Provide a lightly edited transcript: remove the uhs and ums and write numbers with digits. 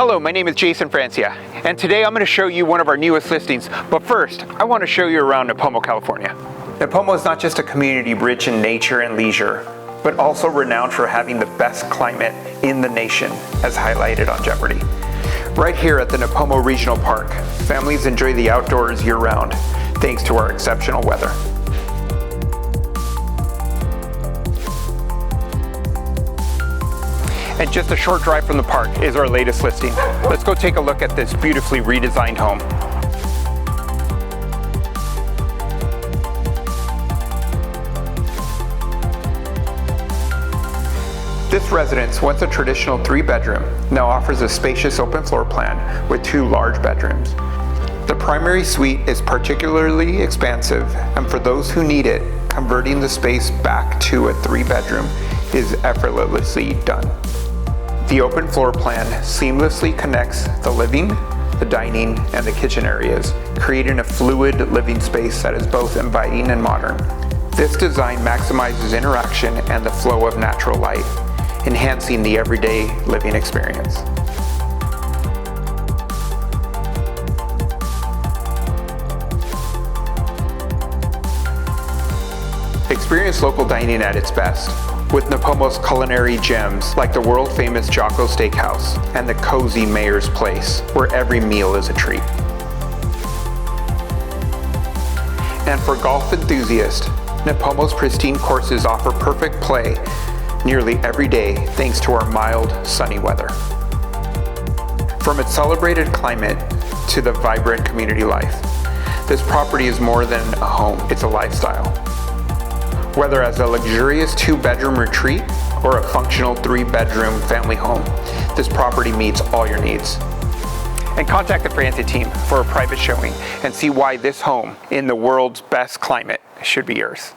Hello, my name is Jason Francia, and today I'm going to show you one of our newest listings. But first, I want to show you around Nipomo, California. Nipomo is not just a community rich in nature and leisure, but also renowned for having the best climate in the nation, as highlighted on Jeopardy. Right here at the Nipomo Regional Park, families enjoy the outdoors year-round, thanks to our exceptional weather. And just a short drive from the park is our latest listing. Let's go take a look at this beautifully redesigned home. This residence, once a traditional 3-bedroom, now offers a spacious open floor plan with 2 large bedrooms. The primary suite is particularly expansive, and for those who need it, converting the space back to a 3-bedroom is effortlessly done. The open floor plan seamlessly connects the living, the dining, and the kitchen areas, creating a fluid living space that is both inviting and modern. This design maximizes interaction and the flow of natural light, enhancing the everyday living experience. Experience local dining at its best with Nipomo's culinary gems like the world-famous Jocko Steakhouse and the cozy Mayor's Place, where every meal is a treat. And for golf enthusiasts, Nipomo's pristine courses offer perfect play nearly every day thanks to our mild, sunny weather. From its celebrated climate to the vibrant community life, this property is more than a home, it's a lifestyle. Whether as a luxurious 2-bedroom retreat or a functional 3-bedroom family home, this property meets all your needs. And contact the Francia team for a private showing and see why this home in the world's best climate should be yours.